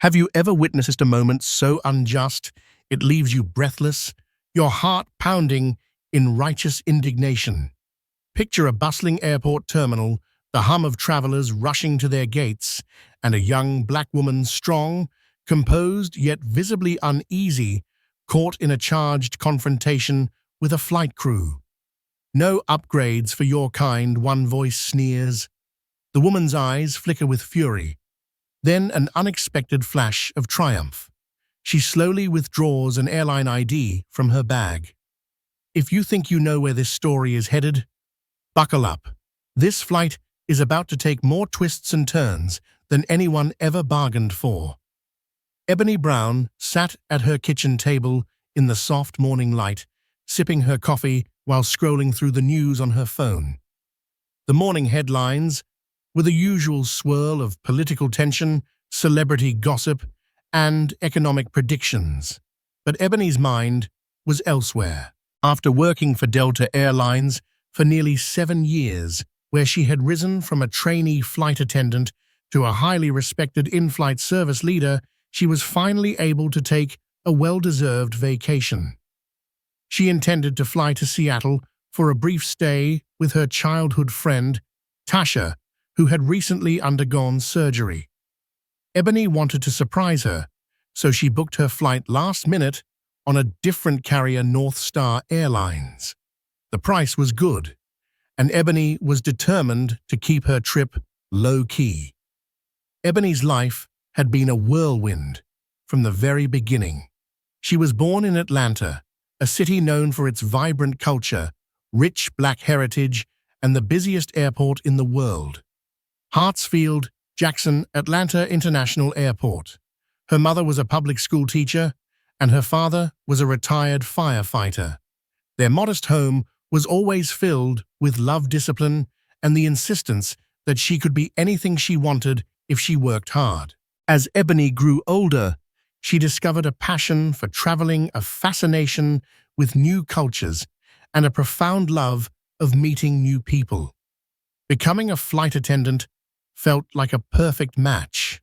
Have you ever witnessed a moment so unjust it leaves you breathless, your heart pounding in righteous indignation? Picture a bustling airport terminal, the hum of travelers rushing to their gates, and a young black woman, strong, composed yet visibly uneasy, caught in a charged confrontation with a flight crew. "No upgrades for your kind," one voice sneers. The woman's eyes flicker with fury. Then an unexpected flash of triumph. She slowly withdraws an airline ID from her bag. If you think you know where this story is headed, buckle up. This flight is about to take more twists and turns than anyone ever bargained for. Ebony Brown sat at her kitchen table in the soft morning light, sipping her coffee while scrolling through the news on her phone. The morning headlines, with a usual swirl of political tension, celebrity gossip, and economic predictions. But Ebony's mind was elsewhere. After working for Delta Airlines for nearly 7 years, where she had risen from a trainee flight attendant to a highly respected in-flight service leader, she was finally able to take a well-deserved vacation. She intended to fly to Seattle for a brief stay with her childhood friend, Tasha, who had recently undergone surgery. Ebony wanted to surprise her, so she booked her flight last minute on a different carrier, North Star Airlines. The price was good, and Ebony was determined to keep her trip low-key. Ebony's life had been a whirlwind from the very beginning. She was born in Atlanta, a city known for its vibrant culture, rich black heritage, and the busiest airport in the world. Hartsfield-Jackson Atlanta International Airport. Her mother was a public school teacher, and her father was a retired firefighter. Their modest home was always filled with love, discipline, and the insistence that she could be anything she wanted if she worked hard. As Ebony grew older, she discovered a passion for traveling, a fascination with new cultures, and a profound love of meeting new people. Becoming a flight attendant felt like a perfect match.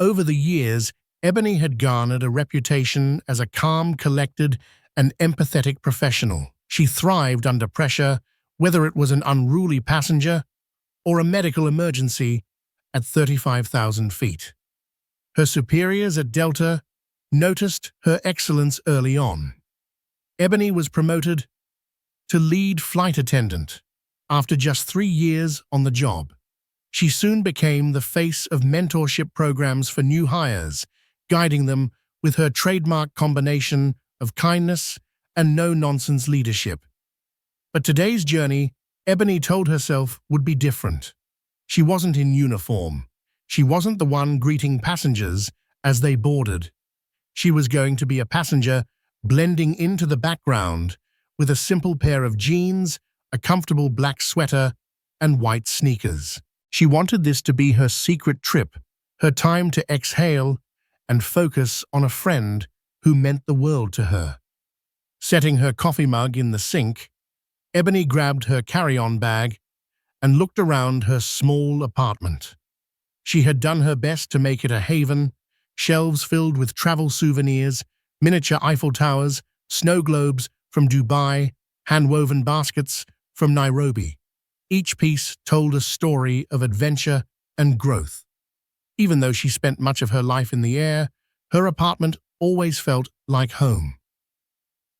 Over the years, Ebony had garnered a reputation as a calm, collected, and empathetic professional. She thrived under pressure, whether it was an unruly passenger or a medical emergency at 35,000 feet. Her superiors at Delta noticed her excellence early on. Ebony was promoted to lead flight attendant after just 3 years on the job. She soon became the face of mentorship programs for new hires, guiding them with her trademark combination of kindness and no-nonsense leadership. But today's journey, Ebony told herself, would be different. She wasn't in uniform. She wasn't the one greeting passengers as they boarded. She was going to be a passenger blending into the background with a simple pair of jeans, a comfortable black sweater, and white sneakers. She wanted this to be her secret trip, her time to exhale and focus on a friend who meant the world to her. Setting her coffee mug in the sink, Ebony grabbed her carry-on bag and looked around her small apartment. She had done her best to make it a haven, shelves filled with travel souvenirs, miniature Eiffel Towers, snow globes from Dubai, hand-woven baskets from Nairobi. Each piece told a story of adventure and growth. Even though she spent much of her life in the air, her apartment always felt like home.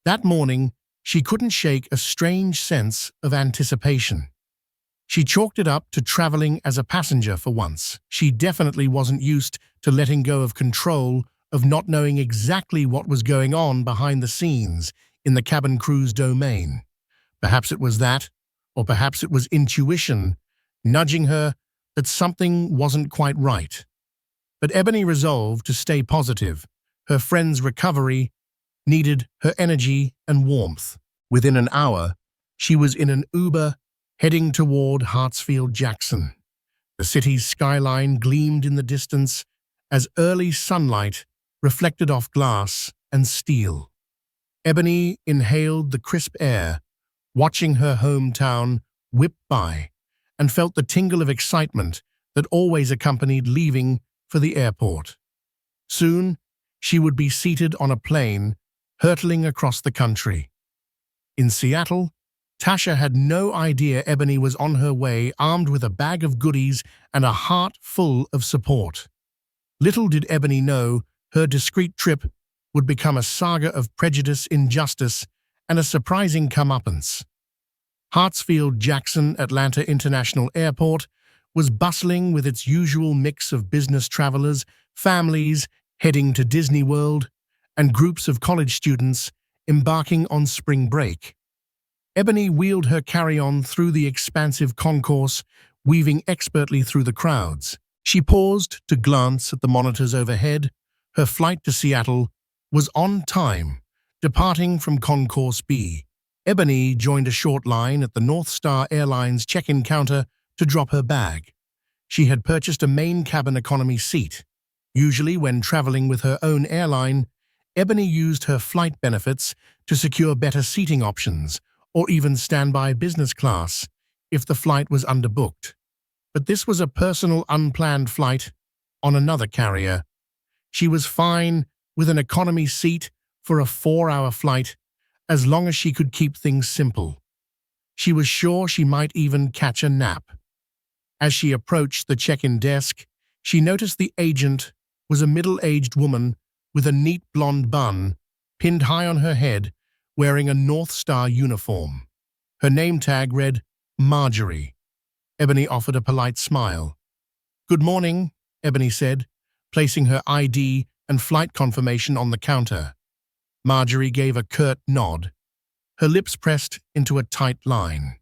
That morning, she couldn't shake a strange sense of anticipation. She chalked it up to traveling as a passenger for once. She definitely wasn't used to letting go of control, of not knowing exactly what was going on behind the scenes in the cabin crew's domain. Perhaps it was that, or perhaps it was intuition nudging her that something wasn't quite right. But Ebony resolved to stay positive. Her friend's recovery needed her energy and warmth. Within an hour, she was in an Uber heading toward Hartsfield-Jackson. The city's skyline gleamed in the distance as early sunlight reflected off glass and steel. Ebony inhaled the crisp air, watching her hometown whip by, and felt the tingle of excitement that always accompanied leaving for the airport. Soon, she would be seated on a plane, hurtling across the country. In Seattle, Tasha had no idea Ebony was on her way, armed with a bag of goodies and a heart full of support. Little did Ebony know her discreet trip would become a saga of prejudice, injustice, and a surprising comeuppance. Hartsfield-Jackson Atlanta International Airport was bustling with its usual mix of business travelers, families heading to Disney World, and groups of college students embarking on spring break. Ebony wheeled her carry-on through the expansive concourse, weaving expertly through the crowds. She paused to glance at the monitors overhead. Her flight to Seattle was on time, departing from Concourse B. Ebony joined a short line at the North Star Airlines check-in counter to drop her bag. She had purchased a main cabin economy seat. Usually, when traveling with her own airline, Ebony used her flight benefits to secure better seating options or even standby business class if the flight was underbooked. But this was a personal, unplanned flight on another carrier. She was fine with an economy seat for a 4-hour flight as long as she could keep things simple. She was sure she might even catch a nap. As she approached the check-in desk, she noticed the agent was a middle-aged woman with a neat blonde bun pinned high on her head, wearing a North Star uniform. Her name tag read Marjorie. Ebony offered a polite smile. "Good morning," Ebony said, placing her ID and flight confirmation on the counter. Marjorie gave a curt nod, her lips pressed into a tight line.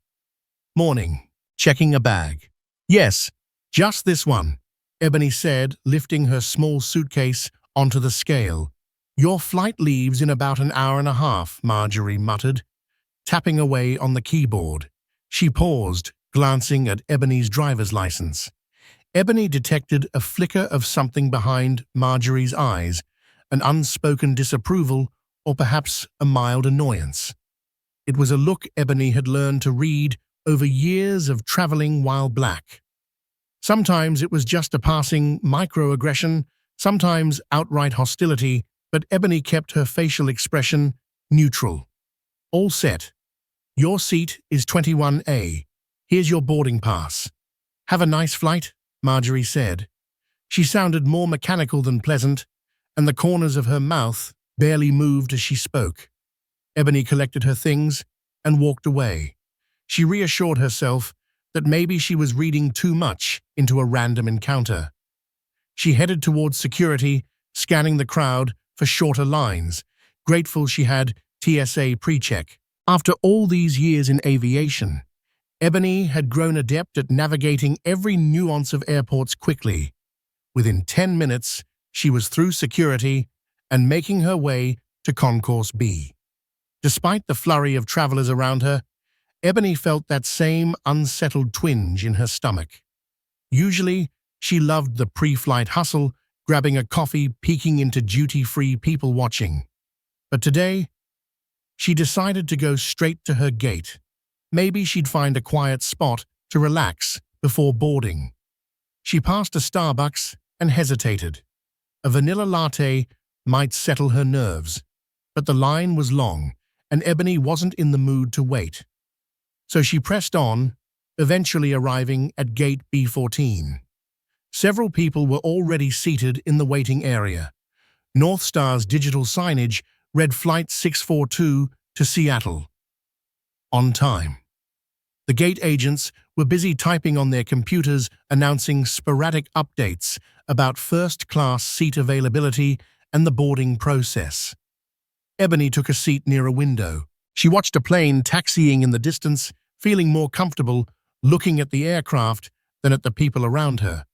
"Morning. Checking a bag." "Yes, just this one," Ebony said, lifting her small suitcase onto the scale. "Your flight leaves in about an hour and a half," Marjorie muttered, tapping away on the keyboard. She paused, glancing at Ebony's driver's license. Ebony detected a flicker of something behind Marjorie's eyes, an unspoken disapproval or perhaps a mild annoyance. It was a look Ebony had learned to read over years of traveling while black. Sometimes it was just a passing microaggression, sometimes outright hostility, but Ebony kept her facial expression neutral. "All set. Your seat is 21A. Here's your boarding pass." "Have a nice flight," Marjorie said. She sounded more mechanical than pleasant, and the corners of her mouth barely moved as she spoke. Ebony collected her things and walked away. She reassured herself that maybe she was reading too much into a random encounter. She headed towards security, scanning the crowd for shorter lines, grateful she had TSA pre-check. After all these years in aviation, Ebony had grown adept at navigating every nuance of airports quickly. Within 10 minutes, she was through security and making her way to Concourse B. Despite the flurry of travelers around her, Ebony felt that same unsettled twinge in her stomach. Usually, she loved the pre-flight hustle, grabbing a coffee, peeking into duty-free people watching. But today, she decided to go straight to her gate. Maybe she'd find a quiet spot to relax before boarding. She passed a Starbucks and hesitated. A vanilla latte might settle her nerves, but the line was long, and Ebony wasn't in the mood to wait. So she pressed on, eventually arriving at gate B14. Several people were already seated in the waiting area. North Star's digital signage read Flight 642 to Seattle. On time. The gate agents were busy typing on their computers, announcing sporadic updates about first-class seat availability and the boarding process. Ebony took a seat near a window. She watched a plane taxiing in the distance, feeling more comfortable looking at the aircraft than at the people around her.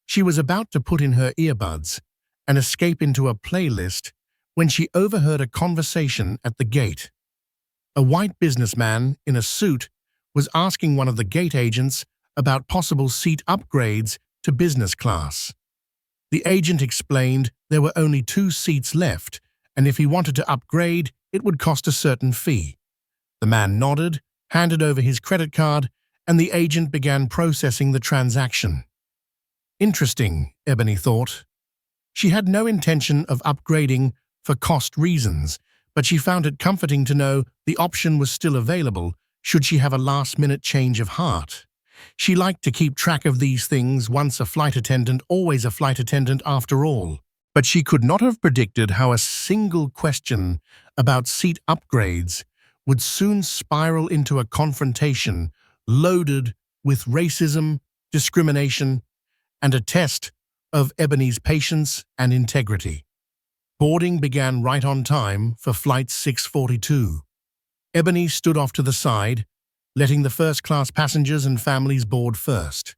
She was about to put in her earbuds and escape into a playlist when she overheard a conversation at the gate. A white businessman in a suit was asking one of the gate agents about possible seat upgrades to business class. The agent explained there were only 2 seats left, and if he wanted to upgrade, it would cost a certain fee. The man nodded, handed over his credit card, and the agent began processing the transaction. Interesting, Ebony thought. She had no intention of upgrading for cost reasons, but she found it comforting to know the option was still available should she have a last-minute change of heart. She liked to keep track of these things, once a flight attendant, always a flight attendant after all. But she could not have predicted how a single question about seat upgrades would soon spiral into a confrontation loaded with racism, discrimination, and a test of Ebony's patience and integrity. Boarding began right on time for Flight 642. Ebony stood off to the side, letting the first-class passengers and families board first.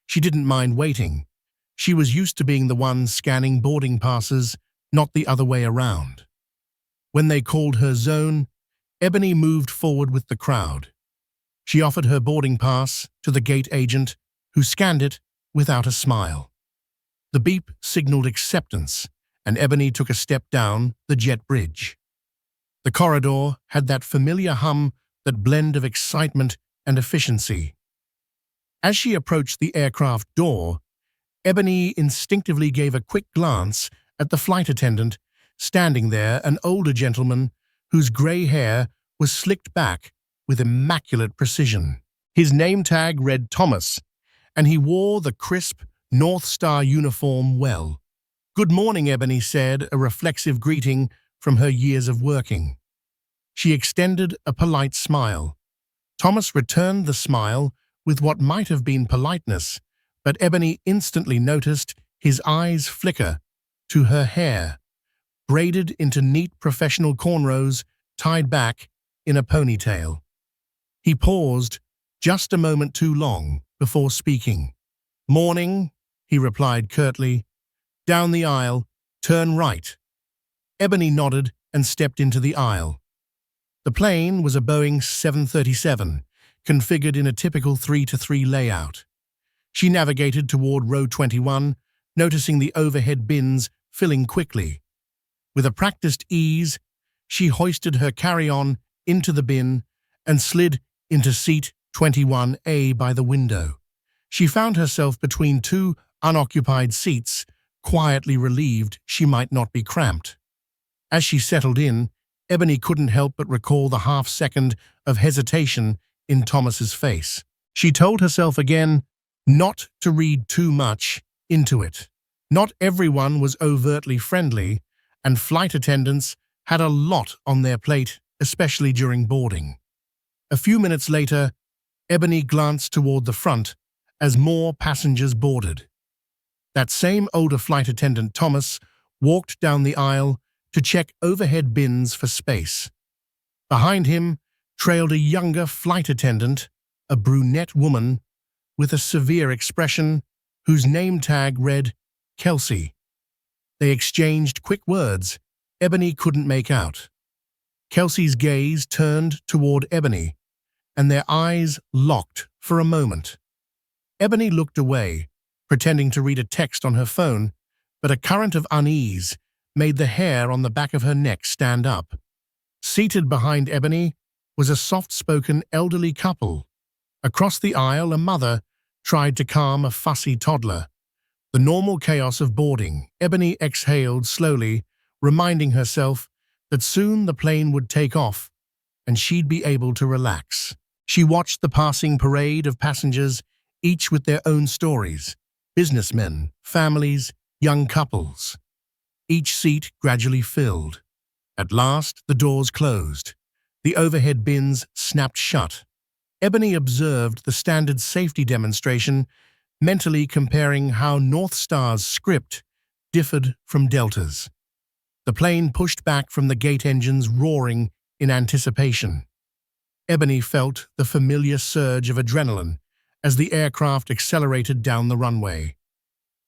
She didn't mind waiting. She was used to being the one scanning boarding passes, not the other way around. When they called her zone, Ebony moved forward with the crowd. She offered her boarding pass to the gate agent, who scanned it without a smile. The beep signaled acceptance, and Ebony took a step down the jet bridge. The corridor had that familiar hum, that blend of excitement and efficiency. As she approached the aircraft door, Ebony instinctively gave a quick glance at the flight attendant standing there, an older gentleman whose gray hair was slicked back with immaculate precision. His name tag read Thomas, and he wore the crisp North Star uniform well. "Good morning," Ebony said, a reflexive greeting from her years of working. She extended a polite smile. Thomas returned the smile with what might have been politeness, but Ebony instantly noticed his eyes flicker to her hair, braided into neat professional cornrows tied back in a ponytail. He paused just a moment too long before speaking. "Morning," he replied curtly. "Down the aisle, turn right." Ebony nodded and stepped into the aisle. The plane was a Boeing 737, configured in a typical 3-to-3 layout. She navigated toward row 21, noticing the overhead bins filling quickly. With a practiced ease, she hoisted her carry-on into the bin and slid into seat 21A by the window. She found herself between two unoccupied seats, quietly relieved she might not be cramped. As she settled in, Ebony couldn't help but recall the half-second of hesitation in Thomas's face. She told herself again not to read too much into it. Not everyone was overtly friendly, and flight attendants had a lot on their plate, especially during boarding. A few minutes later, Ebony glanced toward the front as more passengers boarded. That same older flight attendant, Thomas, walked down the aisle to check overhead bins for space. Behind him trailed a younger flight attendant, a brunette woman with a severe expression whose name tag read Kelsey. They exchanged quick words Ebony couldn't make out. Kelsey's gaze turned toward Ebony, and their eyes locked for a moment. Ebony looked away, pretending to read a text on her phone, but a current of unease made the hair on the back of her neck stand up. Seated behind Ebony was a soft-spoken elderly couple. Across the aisle, a mother tried to calm a fussy toddler. The normal chaos of boarding, Ebony exhaled slowly, reminding herself that soon the plane would take off and she'd be able to relax. She watched the passing parade of passengers, each with their own stories: businessmen, families, young couples. Each seat gradually filled. At last, the doors closed. The overhead bins snapped shut. Ebony observed the standard safety demonstration, mentally comparing how North Star's script differed from Delta's. The plane pushed back from the gate engines, roaring in anticipation. Ebony felt the familiar surge of adrenaline as the aircraft accelerated down the runway.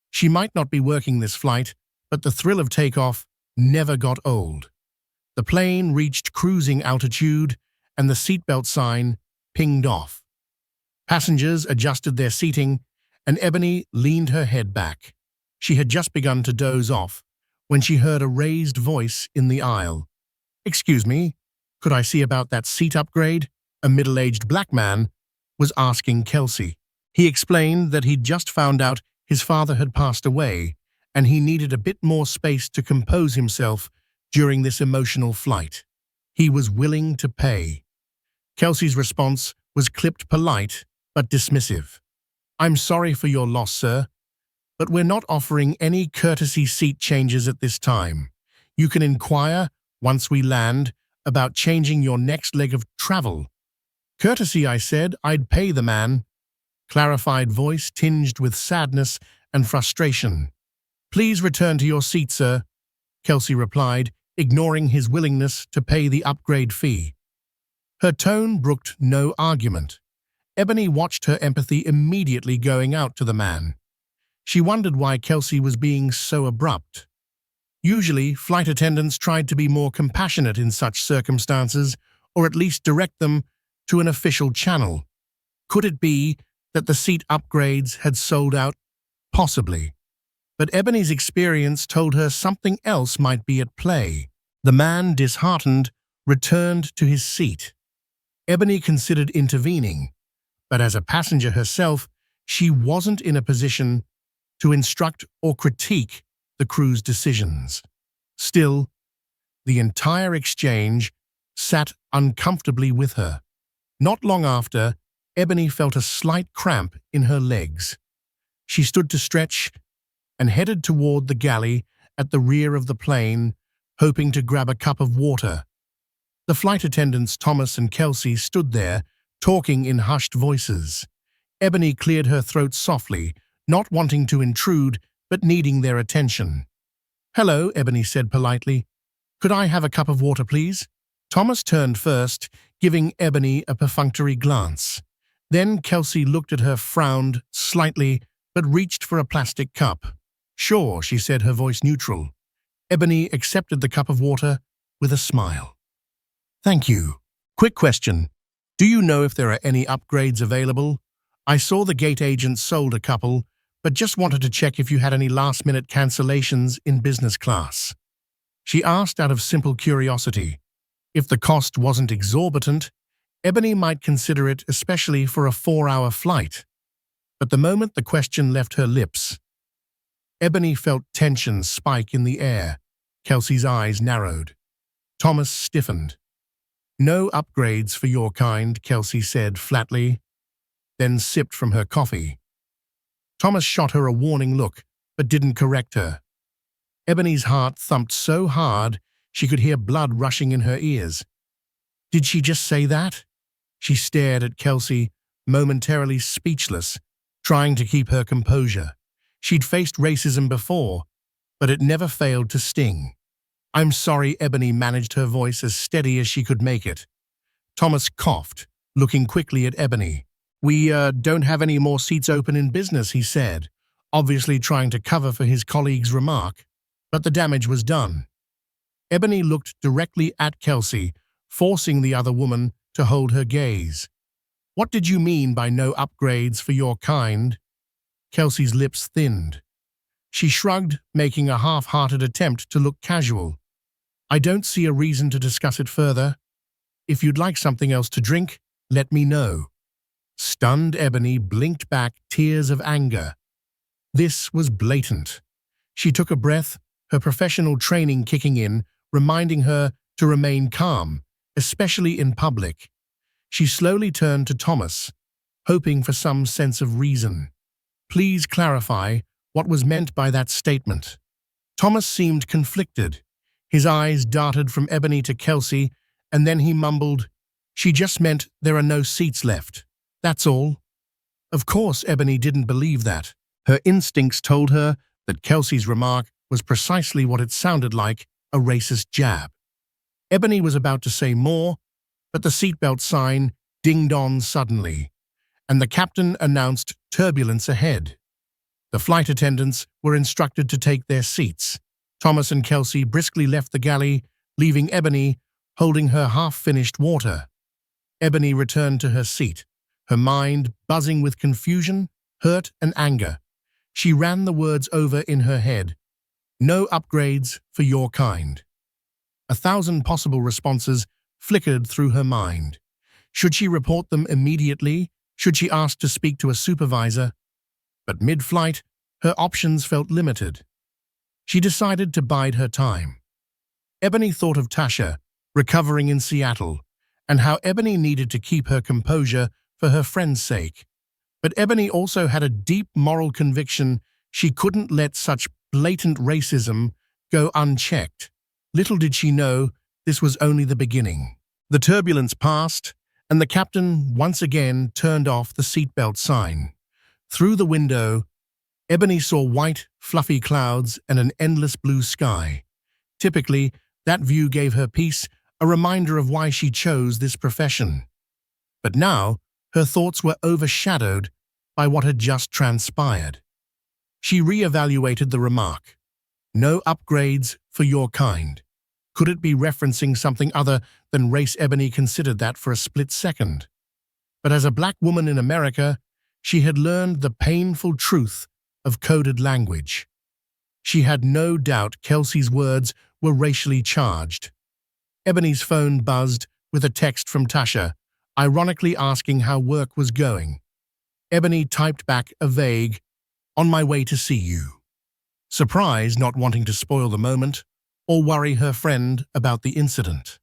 She might not be working this flight, but the thrill of takeoff never got old. The plane reached cruising altitude, and the seatbelt sign pinged off. Passengers adjusted their seating, and Ebony leaned her head back. She had just begun to doze off when she heard a raised voice in the aisle. "Excuse me, could I see about that seat upgrade?" A middle-aged black man was asking Kelsey. He explained that he'd just found out his father had passed away, and he needed a bit more space to compose himself during this emotional flight. He was willing to pay. Kelsey's response was clipped polite but dismissive. "I'm sorry for your loss, sir, but we're not offering any courtesy seat changes at this time. You can inquire, once we land, about changing your next leg of travel." "Courtesy, I said. I'd pay the man." Clarified voice tinged with sadness and frustration. "Please return to your seat, sir," Kelsey replied, ignoring his willingness to pay the upgrade fee. Her tone brooked no argument. Ebony watched her empathy immediately going out to the man. She wondered why Kelsey was being so abrupt. Usually, flight attendants tried to be more compassionate in such circumstances, or at least direct them to an official channel. Could it be that the seat upgrades had sold out? Possibly. But Ebony's experience told her something else might be at play. The man, disheartened, returned to his seat. Ebony considered intervening, but as a passenger herself, she wasn't in a position to instruct or critique the crew's decisions. Still, the entire exchange sat uncomfortably with her. Not long after, Ebony felt a slight cramp in her legs. She stood to stretch and headed toward the galley at the rear of the plane, hoping to grab a cup of water. The flight attendants Thomas and Kelsey stood there, talking in hushed voices. Ebony cleared her throat softly, not wanting to intrude, but needing their attention. "Hello," Ebony said politely. "Could I have a cup of water, please?" Thomas turned first, giving Ebony a perfunctory glance. Then Kelsey looked at her, frowned slightly, but reached for a plastic cup. "Sure," she said, her voice neutral. Ebony accepted the cup of water with a smile. "Thank you. Quick question. Do you know if there are any upgrades available? I saw the gate agent sold a couple, but just wanted to check if you had any last-minute cancellations in business class." She asked out of simple curiosity. If the cost wasn't exorbitant, Ebony might consider it, especially for a 4-hour flight. But the moment the question left her lips, Ebony felt tension spike in the air. Kelsey's eyes narrowed. Thomas stiffened. "No upgrades for your kind," Kelsey said flatly, then sipped from her coffee. Thomas shot her a warning look, but didn't correct her. Ebony's heart thumped so hard she could hear blood rushing in her ears. Did she just say that? She stared at Kelsey, momentarily speechless, trying to keep her composure. She'd faced racism before, but it never failed to sting. "I'm sorry," Ebony managed, her voice as steady as she could make it. Thomas coughed, looking quickly at Ebony. We don't have any more seats open in business," he said, obviously trying to cover for his colleague's remark. But the damage was done. Ebony looked directly at Kelsey, forcing the other woman to hold her gaze. "What did you mean by no upgrades for your kind?" Kelsey's lips thinned. She shrugged, making a half-hearted attempt to look casual. "I don't see a reason to discuss it further. If you'd like something else to drink, let me know." Stunned Ebony blinked back tears of anger. This was blatant. She took a breath, her professional training kicking in, reminding her to remain calm, especially in public. She slowly turned to Thomas, hoping for some sense of reason. "Please clarify what was meant by that statement." Thomas seemed conflicted. His eyes darted from Ebony to Kelsey, and then he mumbled, "She just meant there are no seats left. That's all." Of course, Ebony didn't believe that. Her instincts told her that Kelsey's remark was precisely what it sounded like, a racist jab. Ebony was about to say more, but the seatbelt sign dinged on suddenly, and the captain announced turbulence ahead. The flight attendants were instructed to take their seats. Thomas and Kelsey briskly left the galley, leaving Ebony holding her half-finished water. Ebony returned to her seat, her mind buzzing with confusion, hurt, and anger. She ran the words over in her head. "No upgrades for your kind." 1,000 possible responses flickered through her mind. Should she report them immediately? Should she ask to speak to a supervisor? But mid-flight, her options felt limited. She decided to bide her time. Ebony thought of Tasha, recovering in Seattle, and how Ebony needed to keep her composure for her friend's sake. But Ebony also had a deep moral conviction she couldn't let such blatant racism go unchecked. Little did she know this was only the beginning. The turbulence passed, and the captain once again turned off the seatbelt sign. Through the window, Ebony saw white, fluffy clouds and an endless blue sky. Typically, that view gave her peace, a reminder of why she chose this profession. But now, her thoughts were overshadowed by what had just transpired. She re-evaluated the remark. No upgrades for your kind. Could it be referencing something other than race? Ebony considered that for a split second. But as a black woman in America, she had learned the painful truth of coded language. She had no doubt Kelsey's words were racially charged. Ebony's phone buzzed with a text from Tasha, ironically asking how work was going. Ebony typed back a vague, "On my way to see you." Surprise, not wanting to spoil the moment or worry her friend about the incident.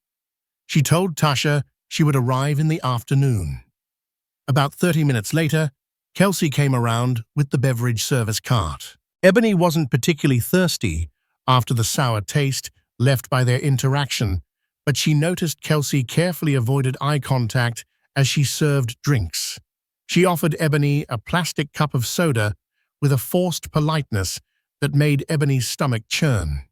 She told Tasha she would arrive in the afternoon. About 30 minutes later, Kelsey came around with the beverage service cart. Ebony wasn't particularly thirsty after the sour taste left by their interaction, but she noticed Kelsey carefully avoided eye contact as she served drinks. She offered Ebony a plastic cup of soda with a forced politeness that made Ebony's stomach churn.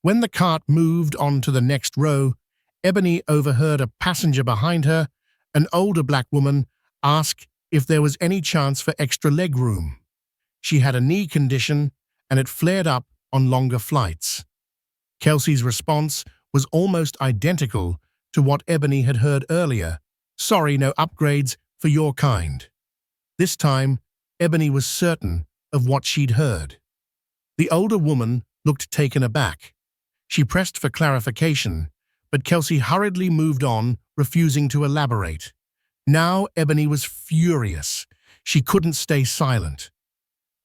When the cart moved on to the next row, Ebony overheard a passenger behind her, an older black woman, ask if there was any chance for extra leg room. She had a knee condition, and it flared up on longer flights. Kelsey's response was almost identical to what Ebony had heard earlier. "Sorry, no upgrades for your kind." This time, Ebony was certain of what she'd heard. The older woman looked taken aback. She pressed for clarification, but Kelsey hurriedly moved on, refusing to elaborate. Now Ebony was furious. She couldn't stay silent.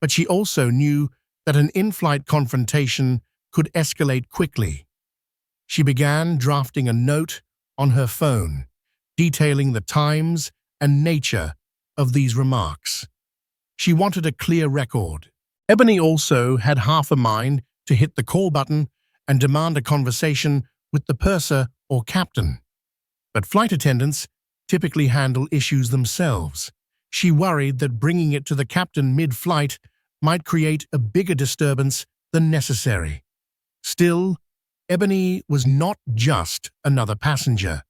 But she also knew that an in-flight confrontation could escalate quickly. She began drafting a note on her phone, detailing the times and nature of these remarks. She wanted a clear record. Ebony also had half a mind to hit the call button and demand a conversation with the purser or captain. But flight attendants typically handle issues themselves. She worried that bringing it to the captain mid-flight might create a bigger disturbance than necessary. Still, Ebony was not just another passenger.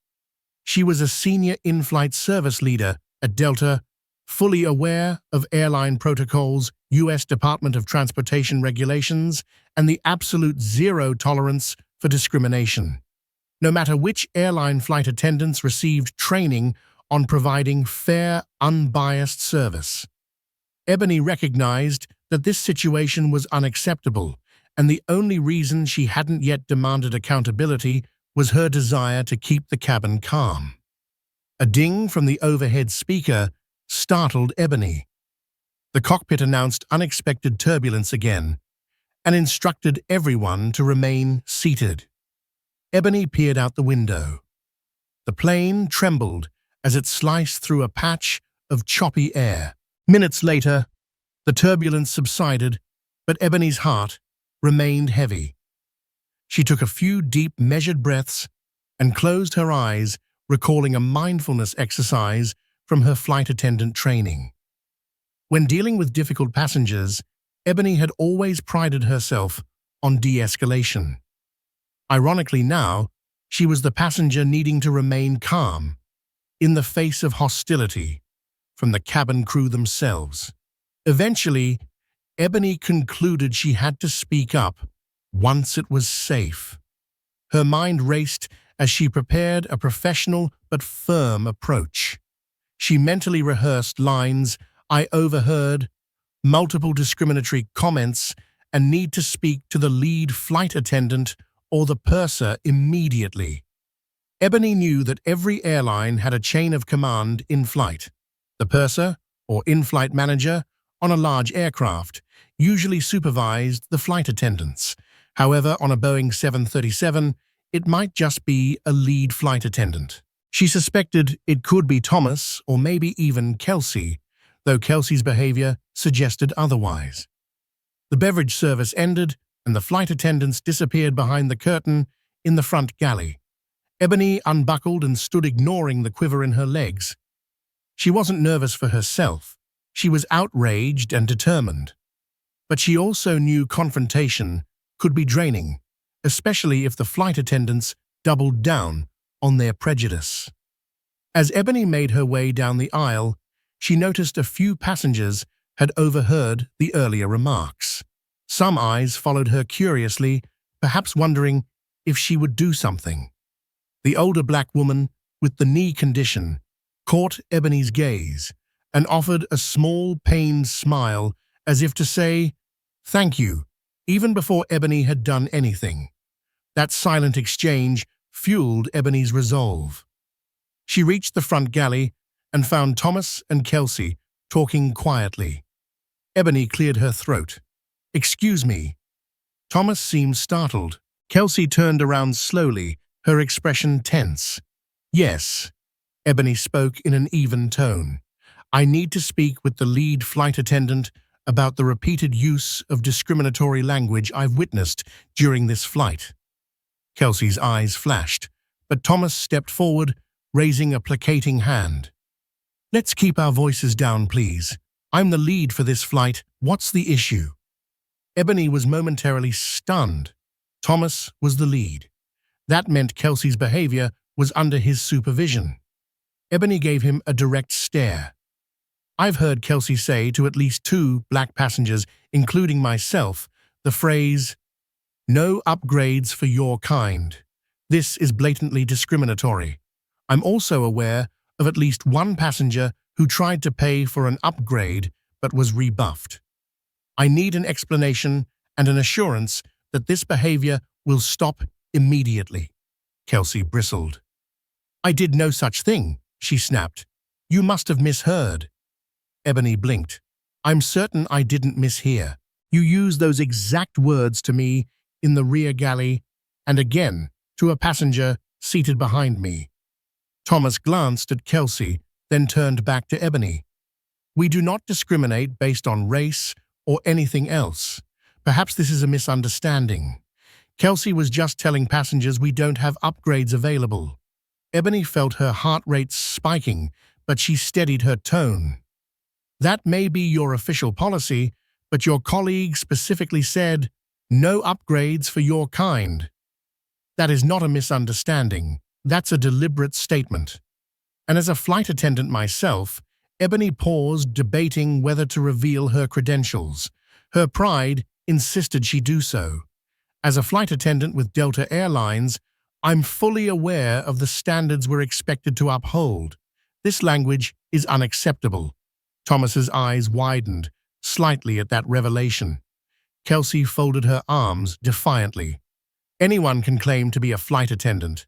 She was a senior in-flight service leader at Delta, fully aware of airline protocols, U.S. Department of Transportation regulations, and the absolute zero tolerance for discrimination. No matter which airline, flight attendants received training on providing fair, unbiased service. Ebony recognized that this situation was unacceptable, and the only reason she hadn't yet demanded accountability was her desire to keep the cabin calm. A ding from the overhead speaker startled Ebony. The cockpit announced unexpected turbulence again and instructed everyone to remain seated. Ebony peered out the window. The plane trembled as it sliced through a patch of choppy air. Minutes later, the turbulence subsided, but Ebony's heart remained heavy. She took a few deep, measured breaths and closed her eyes, recalling a mindfulness exercise from her flight attendant training. When dealing with difficult passengers, Ebony had always prided herself on de-escalation. Ironically now, she was the passenger needing to remain calm in the face of hostility from the cabin crew themselves. Eventually, Ebony concluded she had to speak up once it was safe. Her mind raced as she prepared a professional but firm approach. She mentally rehearsed lines I overheard, multiple discriminatory comments, and need to speak to the lead flight attendant or the purser immediately. Ebony knew that every airline had a chain of command in flight. The purser, or in-flight manager, on a large aircraft, usually supervised the flight attendants, However, on a Boeing 737, it might just be a lead flight attendant. She suspected it could be Thomas or maybe even Kelsey, though Kelsey's behavior suggested otherwise. The beverage service ended, and the flight attendants disappeared behind the curtain in the front galley. Ebony unbuckled and stood ignoring the quiver in her legs. She wasn't nervous for herself. She was outraged and determined. But she also knew confrontation could be draining, especially if the flight attendants doubled down on their prejudice. As Ebony made her way down the aisle, she noticed a few passengers had overheard the earlier remarks. Some eyes followed her curiously, perhaps wondering if she would do something. The older black woman with the knee condition caught Ebony's gaze and offered a small, pained smile as if to say, "Thank you," even before Ebony had done anything. That silent exchange fueled Ebony's resolve. She reached the front galley and found Thomas and Kelsey talking quietly. Ebony cleared her throat. "Excuse me." Thomas seemed startled. Kelsey turned around slowly, her expression tense. "Yes," Ebony spoke in an even tone. "I need to speak with the lead flight attendant about the repeated use of discriminatory language I've witnessed during this flight." Kelsey's eyes flashed, but Thomas stepped forward, raising a placating hand. "Let's keep our voices down, please. I'm the lead for this flight. What's the issue?" Ebony was momentarily stunned. Thomas was the lead. That meant Kelsey's behavior was under his supervision. Ebony gave him a direct stare. "I've heard Kelsey say to at least 2 black passengers, including myself, the phrase, 'No upgrades for your kind.' This is blatantly discriminatory. I'm also aware of at least 1 passenger who tried to pay for an upgrade but was rebuffed. I need an explanation and an assurance that this behavior will stop immediately." Kelsey bristled. "I did no such thing," she snapped. "You must have misheard." Ebony blinked. "I'm certain I didn't mishear. You used those exact words to me in the rear galley and again to a passenger seated behind me." Thomas glanced at Kelsey, then turned back to Ebony. "We do not discriminate based on race or anything else. Perhaps this is a misunderstanding. Kelsey was just telling passengers we don't have upgrades available." Ebony felt her heart rate spiking, but she steadied her tone. "That may be your official policy, but your colleague specifically said, 'No upgrades for your kind.' That is not a misunderstanding. That's a deliberate statement." And as a flight attendant myself, Ebony paused, debating whether to reveal her credentials. Her pride insisted she do so. "As a flight attendant with Delta Airlines, I'm fully aware of the standards we're expected to uphold. This language is unacceptable." Thomas's eyes widened slightly at that revelation. Kelsey folded her arms defiantly. "Anyone can claim to be a flight attendant.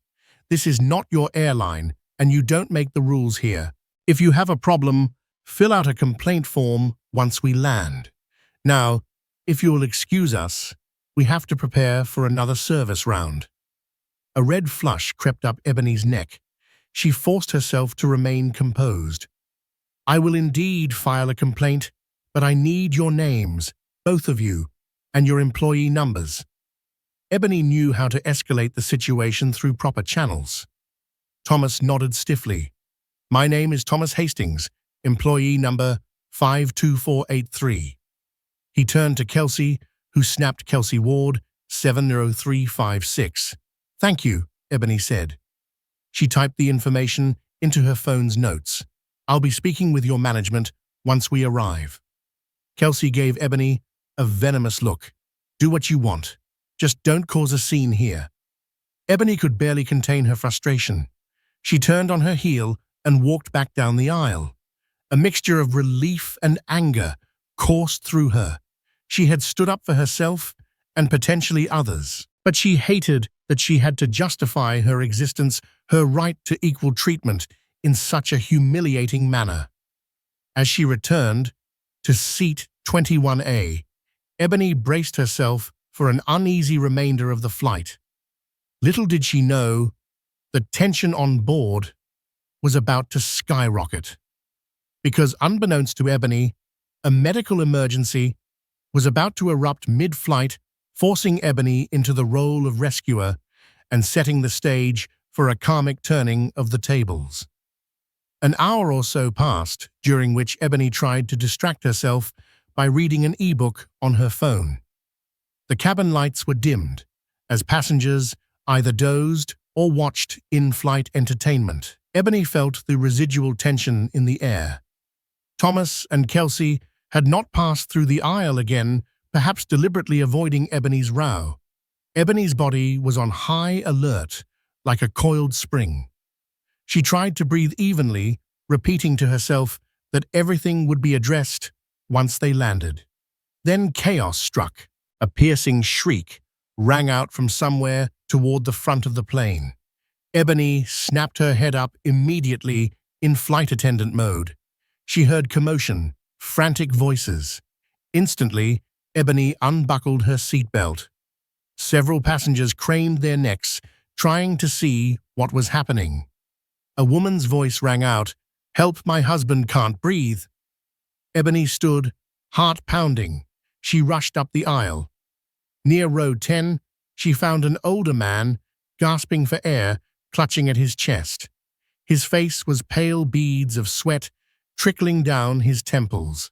This is not your airline, and you don't make the rules here. If you have a problem, fill out a complaint form once we land. Now, if you'll excuse us, we have to prepare for another service round." A red flush crept up Ebony's neck. She forced herself to remain composed. "I will indeed file a complaint, but I need your names, both of you, and your employee numbers." Ebony knew how to escalate the situation through proper channels. Thomas nodded stiffly. "My name is Thomas Hastings, employee number 52483. He turned to Kelsey, who snapped Kelsey Ward, 70356. "Thank you," Ebony said. She typed the information into her phone's notes. "I'll be speaking with your management once we arrive." Kelsey gave Ebony a venomous look. "Do what you want. Just don't cause a scene here." Ebony could barely contain her frustration. She turned on her heel and walked back down the aisle. A mixture of relief and anger coursed through her. She had stood up for herself and potentially others, but she hated that she had to justify her existence, her right to equal treatment, in such a humiliating manner. As she returned to seat 21A, Ebony braced herself for an uneasy remainder of the flight. Little did she know, the tension on board was about to skyrocket. Because unbeknownst to Ebony, a medical emergency was about to erupt mid-flight, forcing Ebony into the role of rescuer and setting the stage for a karmic turning of the tables. An hour or so passed, during which Ebony tried to distract herself by reading an e-book on her phone. The cabin lights were dimmed, as passengers either dozed or watched in-flight entertainment. Ebony felt the residual tension in the air. Thomas and Kelsey had not passed through the aisle again, perhaps deliberately avoiding Ebony's row. Ebony's body was on high alert, like a coiled spring. She tried to breathe evenly, repeating to herself that everything would be addressed once they landed. Then chaos struck. A piercing shriek rang out from somewhere toward the front of the plane. Ebony snapped her head up immediately in flight attendant mode. She heard commotion, frantic voices. Instantly, Ebony unbuckled her seatbelt. Several passengers craned their necks, trying to see what was happening. A woman's voice rang out, "Help, my husband can't breathe." Ebony stood, heart pounding. She rushed up the aisle. Near row 10, she found an older man, gasping for air, clutching at his chest. His face was pale beads of sweat trickling down his temples.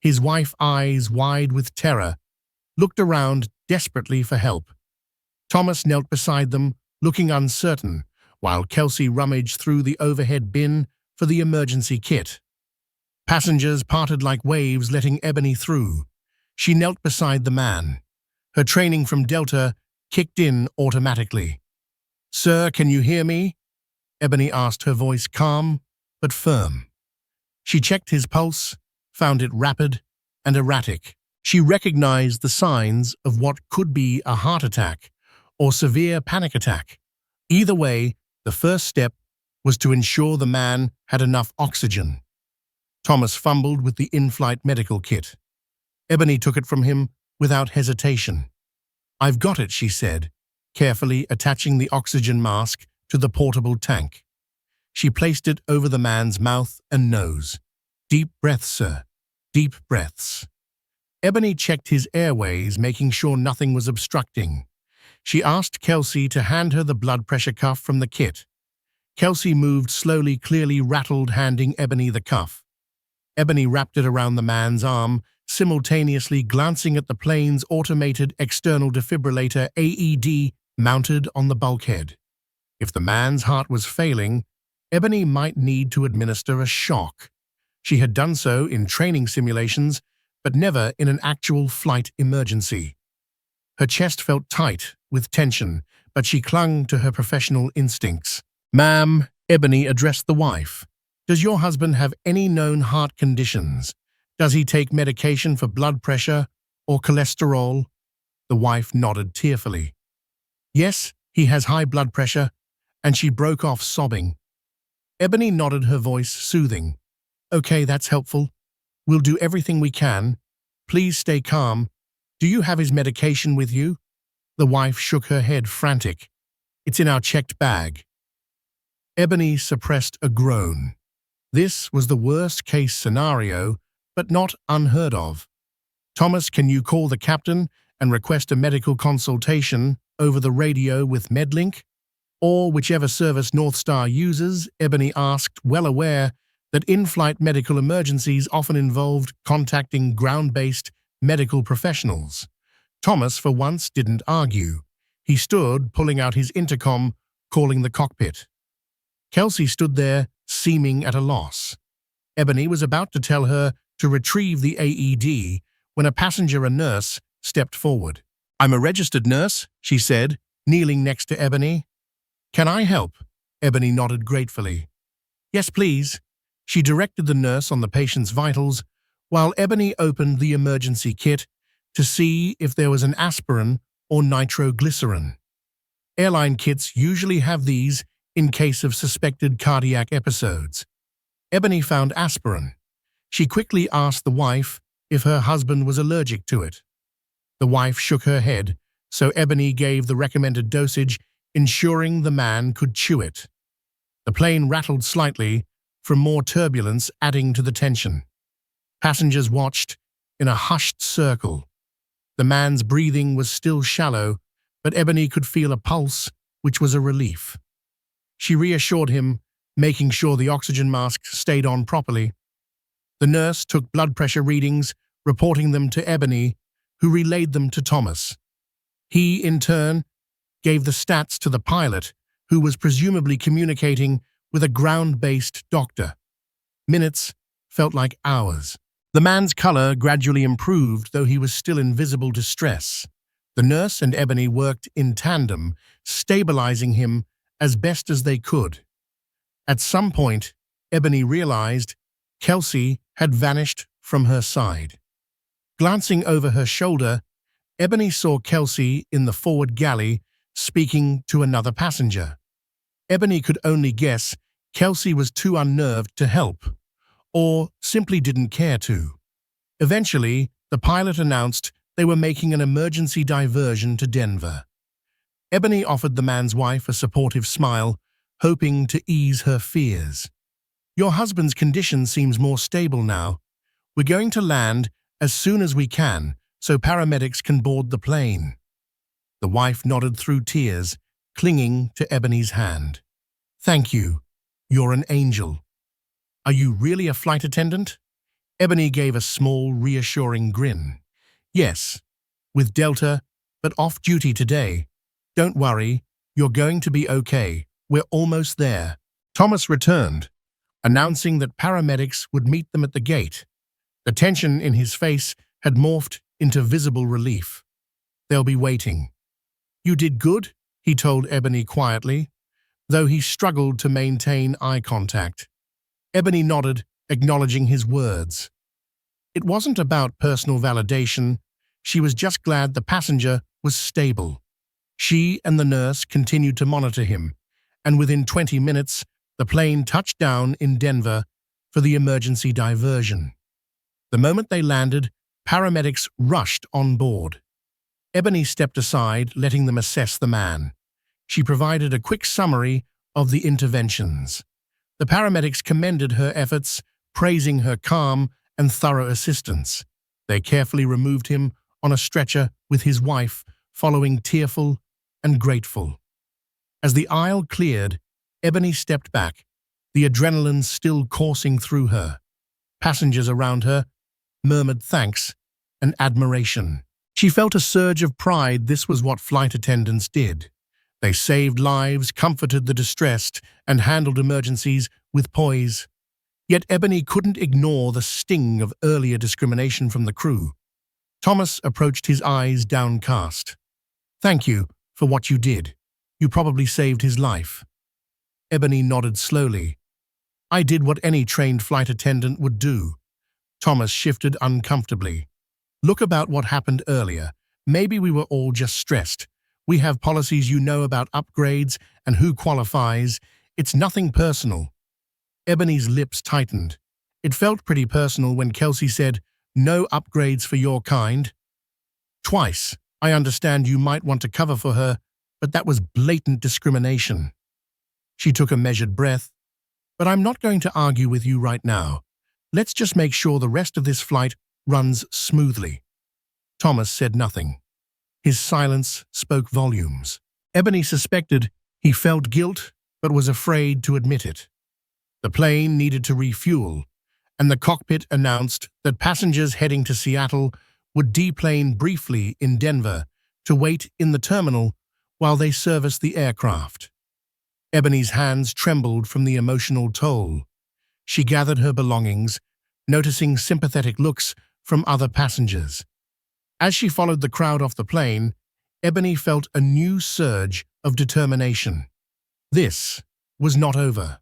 His wife, eyes wide with terror, looked around desperately for help. Thomas knelt beside them, looking uncertain, while Kelsey rummaged through the overhead bin for the emergency kit. Passengers parted like waves, letting Ebony through. She knelt beside the man. Her training from Delta kicked in automatically. "Sir, can you hear me?" Ebony asked, her voice calm but firm. She checked his pulse, found it rapid and erratic. She recognized the signs of what could be a heart attack or severe panic attack. Either way, the first step was to ensure the man had enough oxygen. Thomas fumbled with the in-flight medical kit. Ebony took it from him without hesitation. "I've got it," she said, carefully attaching the oxygen mask to the portable tank. She placed it over the man's mouth and nose. "Deep breaths, sir. Deep breaths." Ebony checked his airways, making sure nothing was obstructing. She asked Kelsey to hand her the blood pressure cuff from the kit. Kelsey moved slowly, clearly rattled, handing Ebony the cuff. Ebony wrapped it around the man's arm, simultaneously glancing at the plane's automated external defibrillator AED mounted on the bulkhead. If the man's heart was failing, Ebony might need to administer a shock. She had done so in training simulations, but never in an actual flight emergency. Her chest felt tight with tension, but she clung to her professional instincts. "Ma'am," Ebony addressed the wife, "does your husband have any known heart conditions? Does he take medication for blood pressure or cholesterol?" The wife nodded tearfully. "Yes, he has high blood pressure," and she broke off sobbing. Ebony nodded, her voice soothing. "Okay, that's helpful. We'll do everything we can. Please stay calm. Do you have his medication with you?" The wife shook her head, frantic. "It's in our checked bag." Ebony suppressed a groan. This was the worst-case scenario, but not unheard of. "Thomas, can you call the captain and request a medical consultation over the radio with Medlink? Or whichever service North Star uses," Ebony asked, well aware that in-flight medical emergencies often involved contacting ground-based medical professionals. Thomas, for once, didn't argue. He stood, pulling out his intercom, calling the cockpit. Kelsey stood there, seeming at a loss. Ebony was about to tell her to retrieve the AED when a passenger, a nurse, stepped forward. "I'm a registered nurse," she said, kneeling next to Ebony. "Can I help?" Ebony nodded gratefully. "Yes, please." She directed the nurse on the patient's vitals, while Ebony opened the emergency kit to see if there was an aspirin or nitroglycerin. Airline kits usually have these in case of suspected cardiac episodes. Ebony found aspirin. She quickly asked the wife if her husband was allergic to it. The wife shook her head, so Ebony gave the recommended dosage, ensuring the man could chew it. The plane rattled slightly, from more turbulence adding to the tension. Passengers watched in a hushed circle. The man's breathing was still shallow, but Ebony could feel a pulse, which was a relief. She reassured him, making sure the oxygen mask stayed on properly. The nurse took blood pressure readings, reporting them to Ebony, who relayed them to Thomas. He, in turn, gave the stats to the pilot, who was presumably communicating with a ground-based doctor. Minutes felt like hours. The man's color gradually improved, though he was still in visible distress. The nurse and Ebony worked in tandem, stabilizing him as best as they could. At some point, Ebony realized Kelsey had vanished from her side. Glancing over her shoulder, Ebony saw Kelsey in the forward galley speaking to another passenger. Ebony could only guess Kelsey was too unnerved to help, or simply didn't care to. Eventually, the pilot announced they were making an emergency diversion to Denver. Ebony offered the man's wife a supportive smile, hoping to ease her fears. "Your husband's condition seems more stable now. We're going to land as soon as we can, so paramedics can board the plane." The wife nodded through tears, clinging to Ebony's hand. "Thank you. You're an angel." "Are you really a flight attendant?" Ebony gave a small, reassuring grin. "Yes, with Delta, but off duty today. Don't worry, you're going to be okay. We're almost there." Thomas returned, announcing that paramedics would meet them at the gate. The tension in his face had morphed into visible relief. "They'll be waiting." "You did good," he told Ebony quietly, though he struggled to maintain eye contact. Ebony nodded, acknowledging his words. It wasn't about personal validation. She was just glad the passenger was stable. She and the nurse continued to monitor him, and within 20 minutes, the plane touched down in Denver for the emergency diversion. The moment they landed, paramedics rushed on board. Ebony stepped aside, letting them assess the man. She provided a quick summary of the interventions. The paramedics commended her efforts, praising her calm and thorough assistance. They carefully removed him on a stretcher with his wife, following tearful and grateful. As the aisle cleared, Ebony stepped back, the adrenaline still coursing through her. Passengers around her murmured thanks and admiration. She felt a surge of pride. This was what flight attendants did. They saved lives, comforted the distressed, and handled emergencies with poise. Yet Ebony couldn't ignore the sting of earlier discrimination from the crew. Thomas approached, his eyes downcast. "Thank you for what you did. You probably saved his life." Ebony nodded slowly. "I did what any trained flight attendant would do." Thomas shifted uncomfortably. "Look about what happened earlier. Maybe we were all just stressed. We have policies, you know, about upgrades and who qualifies. It's nothing personal." Ebony's lips tightened. It felt pretty personal when Kelsey said, "No upgrades for your kind." "Twice. I understand you might want to cover for her, but that was blatant discrimination." She took a measured breath. "But I'm not going to argue with you right now. Let's just make sure the rest of this flight runs smoothly." Thomas said nothing. His silence spoke volumes. Ebony suspected he felt guilt, but was afraid to admit it. The plane needed to refuel, and the cockpit announced that passengers heading to Seattle would deplane briefly in Denver to wait in the terminal while they serviced the aircraft. Ebony's hands trembled from the emotional toll. She gathered her belongings, noticing sympathetic looks from other passengers. As she followed the crowd off the plane, Ebony felt a new surge of determination. This was not over.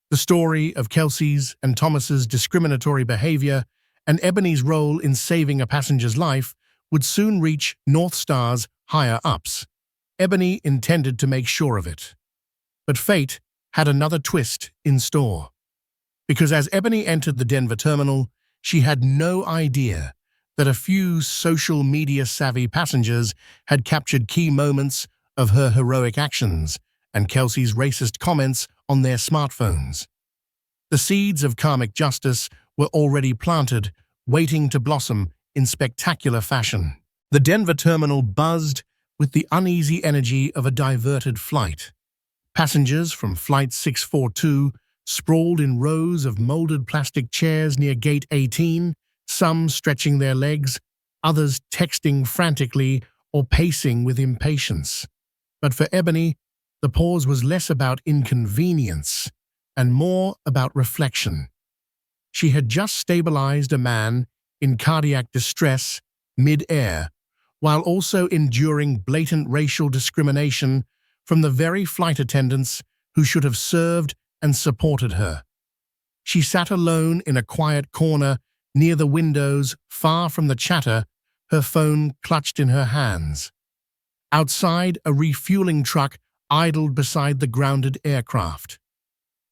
The story of Kelsey's and Thomas's discriminatory behavior and Ebony's role in saving a passenger's life would soon reach North Star's higher-ups. Ebony intended to make sure of it. But fate had another twist in store. Because as Ebony entered the Denver terminal, she had no idea that a few social media-savvy passengers had captured key moments of her heroic actions and Kelsey's racist comments on their smartphones. The seeds of karmic justice were already planted, waiting to blossom in spectacular fashion. The Denver terminal buzzed with the uneasy energy of a diverted flight. Passengers from Flight 642 sprawled in rows of molded plastic chairs near Gate 18, some stretching their legs, others texting frantically or pacing with impatience. But for Ebony, the pause was less about inconvenience and more about reflection. She had just stabilized a man in cardiac distress mid-air, while also enduring blatant racial discrimination from the very flight attendants who should have served and supported her. She sat alone in a quiet corner near the windows, far from the chatter, her phone clutched in her hands. Outside, a refueling truck idled beside the grounded aircraft.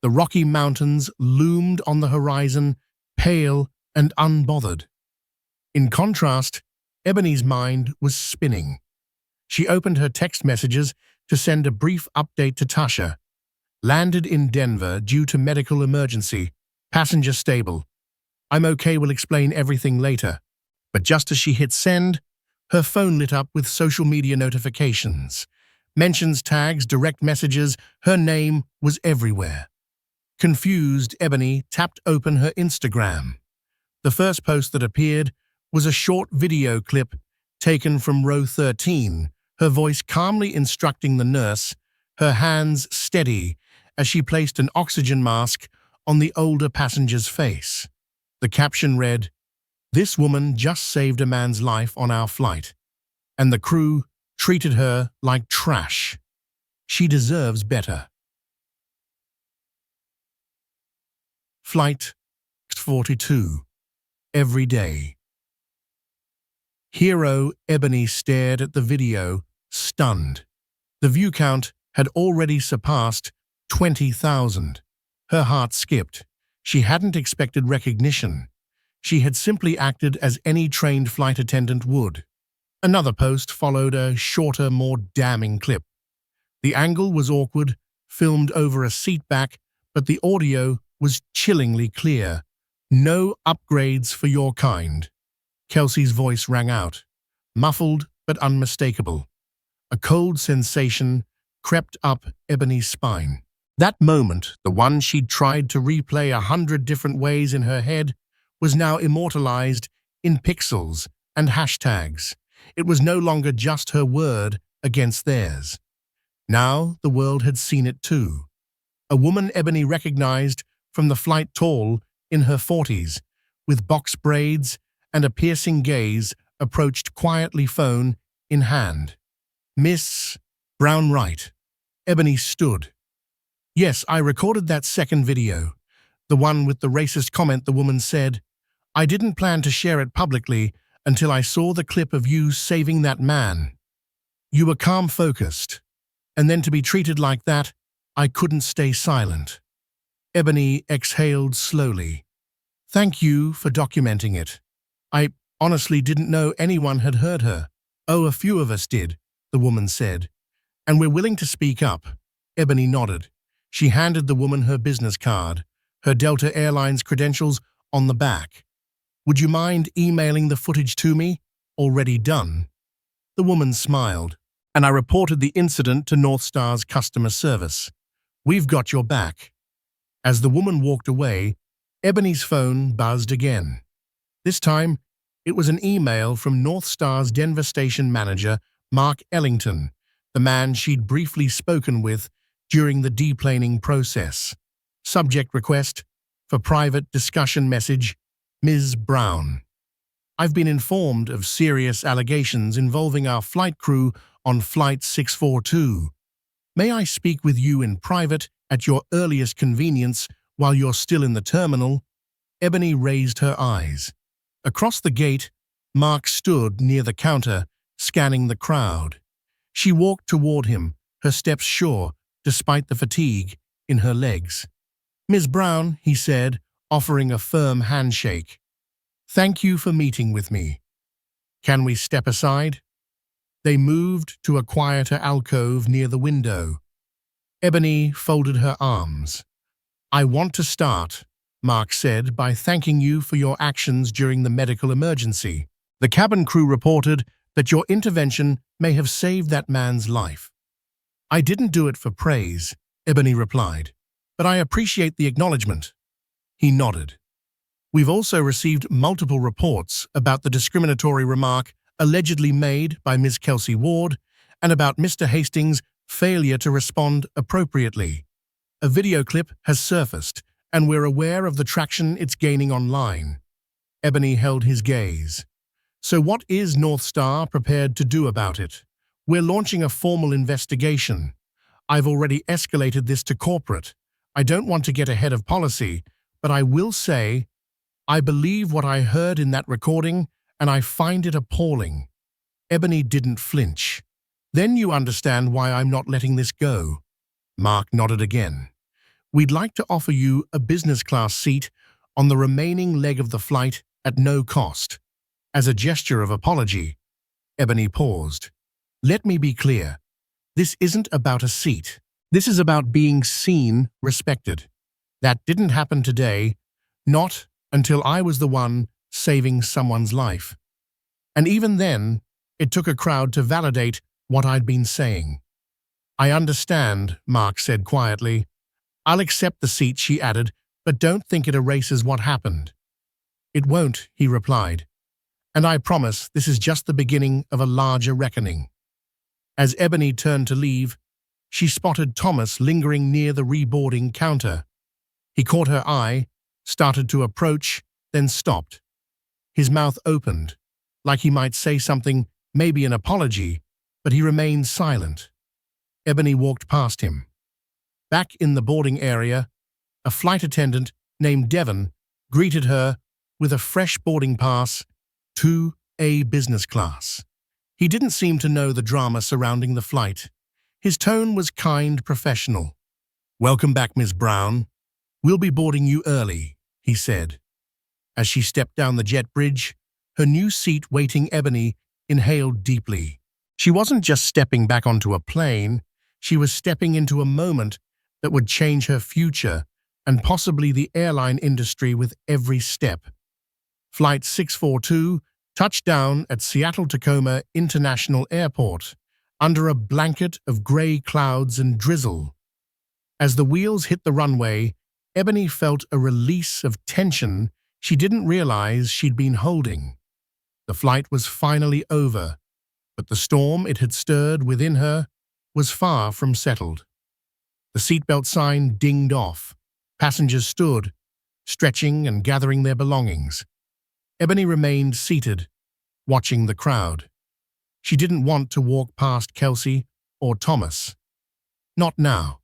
The Rocky Mountains loomed on the horizon, pale and unbothered. In contrast, Ebony's mind was spinning. She opened her text messages to send a brief update to Tasha. Landed in Denver due to medical emergency. Passenger stable. I'm okay, will explain everything later. But just as she hit send, her phone lit up with social media notifications. Mentions, tags, direct messages, her name was everywhere. Confused, Ebony tapped open her Instagram. The first post that appeared was a short video clip taken from row 13, her voice calmly instructing the nurse, her hands steady as she placed an oxygen mask on the older passenger's face. The caption read, "This woman just saved a man's life on our flight, and the crew treated her like trash. She deserves better." Flight 42. Every day. Hero Ebony stared at the video, stunned. The view count had already surpassed 20,000. Her heart skipped. She hadn't expected recognition. She had simply acted as any trained flight attendant would. Another post followed, a shorter, more damning clip. The angle was awkward, filmed over a seat back, but the audio was chillingly clear. "No upgrades for your kind." Kelsey's voice rang out, muffled but unmistakable. A cold sensation crept up Ebony's spine. That moment, the one she'd tried to replay 100 different ways in her head, was now immortalized in pixels and hashtags. It was no longer just her word against theirs. Now the world had seen it too. A woman Ebony recognized from the flight, tall, in her 40s, with box braids and a piercing gaze, approached quietly, phone in hand. "Miss Brown, right?" Ebony stood. "Yes, I recorded that second video. The one with the racist comment," the woman said. "I didn't plan to share it publicly until I saw the clip of you saving that man. You were calm, focused. And then to be treated like that, I couldn't stay silent." Ebony exhaled slowly. "Thank you for documenting it. I honestly didn't know anyone had heard her." "Oh, a few of us did," the woman said. "And we're willing to speak up." Ebony nodded. She handed the woman her business card, her Delta Airlines credentials on the back. "Would you mind emailing the footage to me?" "Already done." The woman smiled. "And I reported the incident to North Star's customer service. We've got your back." As the woman walked away, Ebony's phone buzzed again. This time, it was an email from North Star's Denver station manager, Mark Ellington, the man she'd briefly spoken with during the deplaning process. Subject: request for private discussion message, Ms. Brown. "I've been informed of serious allegations involving our flight crew on Flight 642. May I speak with you in private at your earliest convenience while you're still in the terminal?" Ebony raised her eyes. Across the gate, Mark stood near the counter, scanning the crowd. She walked toward him, her steps sure, despite the fatigue in her legs. "Ms. Brown," he said, offering a firm handshake. "Thank you for meeting with me. Can we step aside? They moved to a quieter alcove near the window. Ebony folded her arms. I want to start, Mark said, by thanking you for your actions during the medical emergency. The cabin crew reported that your intervention may have saved that man's life. I didn't do it for praise, Ebony replied, but I appreciate the acknowledgement. He nodded. We've also received multiple reports about the discriminatory remark allegedly made by Ms. Kelsey Ward and about Mr. Hastings' failure to respond appropriately. A video clip has surfaced, and we're aware of the traction it's gaining online. Ebony held his gaze. So what is North Star prepared to do about it? We're launching a formal investigation. I've already escalated this to corporate. I don't want to get ahead of policy, but I will say I believe what I heard in that recording, and I find it appalling. Ebony didn't flinch. Then you understand why I'm not letting this go. Mark nodded again. We'd like to offer you a business-class seat on the remaining leg of the flight at no cost. As a gesture of apology, Ebony paused. Let me be clear. This isn't about a seat. This is about being seen, respected. That didn't happen today, not until I was the one saving someone's life. And even then, it took a crowd to validate what I'd been saying. I understand, Mark said quietly. I'll accept the seat, she added, but don't think it erases what happened. It won't, he replied. And I promise this is just the beginning of a larger reckoning. As Ebony turned to leave, she spotted Thomas lingering near the reboarding counter. He caught her eye, started to approach, then stopped. His mouth opened, like he might say something, maybe an apology, but he remained silent. Ebony walked past him. Back in the boarding area, a flight attendant named Devon greeted her with a fresh boarding pass to A business class. He didn't seem to know the drama surrounding the flight. His tone was kind, professional. Welcome back, Ms. Brown. We'll be boarding you early, he said. As she stepped down the jet bridge, her new seat waiting Ebony inhaled deeply. She wasn't just stepping back onto a plane, she was stepping into a moment that would change her future and possibly the airline industry with every step. Flight 642 touched down at Seattle-Tacoma International Airport under a blanket of gray clouds and drizzle. As the wheels hit the runway, Ebony felt a release of tension she didn't realize she'd been holding. The flight was finally over, but the storm it had stirred within her was far from settled. The seatbelt sign dinged off. Passengers stood, stretching and gathering their belongings. Ebony remained seated, watching the crowd. She didn't want to walk past Kelsey or Thomas. Not now.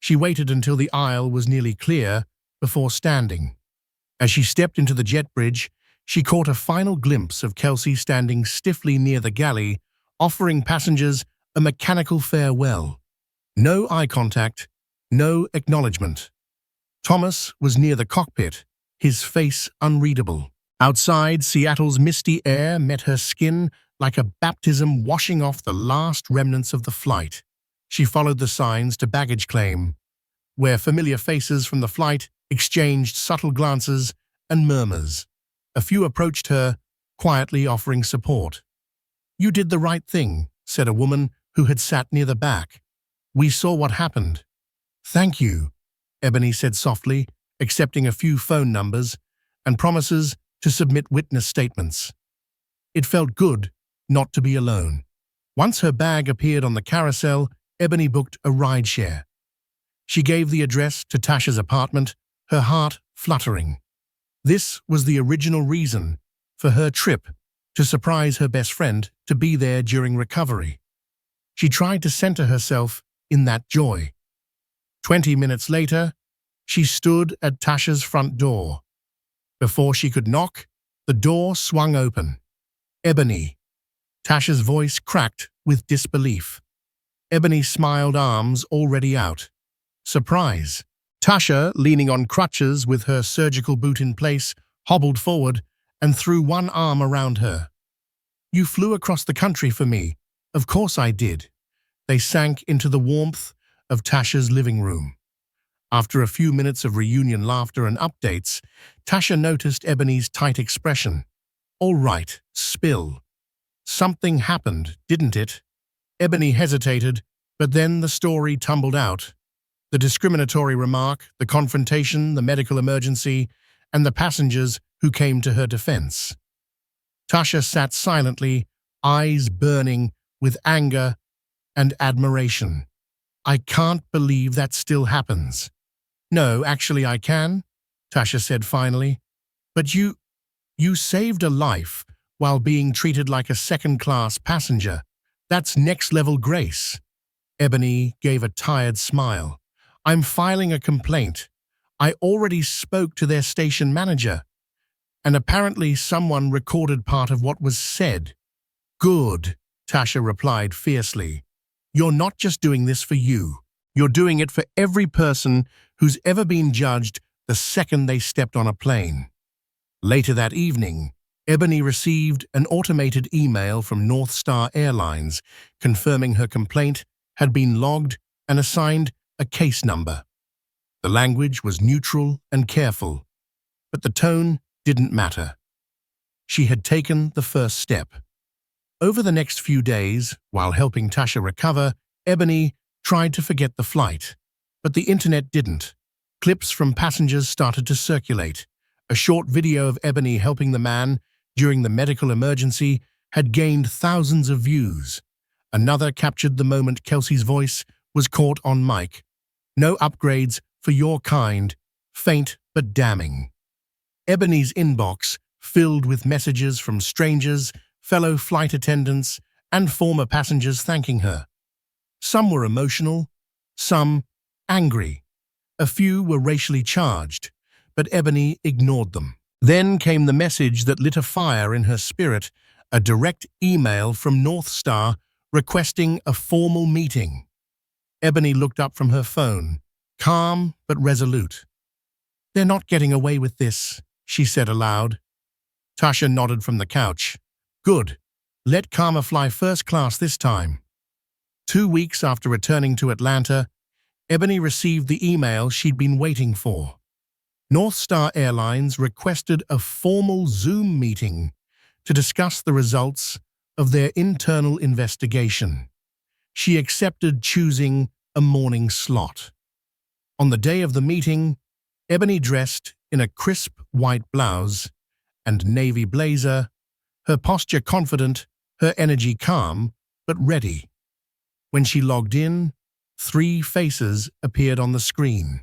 She waited until the aisle was nearly clear before standing. As she stepped into the jet bridge, she caught a final glimpse of Kelsey standing stiffly near the galley, offering passengers a mechanical farewell. No eye contact, no acknowledgement. Thomas was near the cockpit, his face unreadable. Outside, Seattle's misty air met her skin like a baptism washing off the last remnants of the flight. She followed the signs to baggage claim, where familiar faces from the flight exchanged subtle glances and murmurs. A few approached her, quietly offering support. You did the right thing, said a woman who had sat near the back. We saw what happened. Thank you, Ebony said softly, accepting a few phone numbers and promises to submit witness statements. It felt good not to be alone. Once her bag appeared on the carousel, Ebony booked a rideshare. She gave the address to Tasha's apartment, her heart fluttering. This was the original reason for her trip, to surprise her best friend to be there during recovery. She tried to center herself in that joy. 20 minutes later, she stood at Tasha's front door. Before she could knock, the door swung open. Ebony. Tasha's voice cracked with disbelief. Ebony smiled, arms already out. Surprise. Tasha, leaning on crutches with her surgical boot in place, hobbled forward and threw one arm around her. You flew across the country for me. Of course I did. They sank into the warmth of Tasha's living room. After a few minutes of reunion laughter and updates, Tasha noticed Ebony's tight expression. All right, spill. Something happened, didn't it? Ebony hesitated, but then the story tumbled out. The discriminatory remark, the confrontation, the medical emergency, and the passengers who came to her defense. Tasha sat silently, eyes burning with anger and admiration. I can't believe that still happens. No, actually I can, Tasha said finally. But you saved a life while being treated like a second-class passenger. That's next-level grace. Ebony gave a tired smile. I'm filing a complaint. I already spoke to their station manager, and apparently someone recorded part of what was said. Good, Tasha replied fiercely. You're not just doing this for you. You're doing it for every person who's ever been judged the second they stepped on a plane. Later that evening, Ebony received an automated email from North Star Airlines confirming her complaint had been logged and assigned a case number. The language was neutral and careful, but the tone didn't matter. She had taken the first step. Over the next few days, while helping Tasha recover, Ebony tried to forget the flight. But the internet didn't. Clips from passengers started to circulate. A short video of Ebony helping the man during the medical emergency had gained thousands of views. Another captured the moment Kelsey's voice was caught on mic. No upgrades for your kind, faint but damning. Ebony's inbox filled with messages from strangers, fellow flight attendants, and former passengers thanking her. Some were emotional, some angry. A few were racially charged, but Ebony ignored them. Then came the message that lit a fire in her spirit, a direct email from North Star requesting a formal meeting. Ebony looked up from her phone, calm but resolute. They're not getting away with this, she said aloud. Tasha nodded from the couch. Good. Let Karma fly first class this time. 2 weeks after returning to Atlanta, Ebony received the email she'd been waiting for. North Star Airlines requested a formal Zoom meeting to discuss the results of their internal investigation. She accepted, choosing a morning slot. On the day of the meeting, Ebony dressed in a crisp white blouse and navy blazer, her posture confident, her energy calm, but ready. When she logged in, 3 faces appeared on the screen.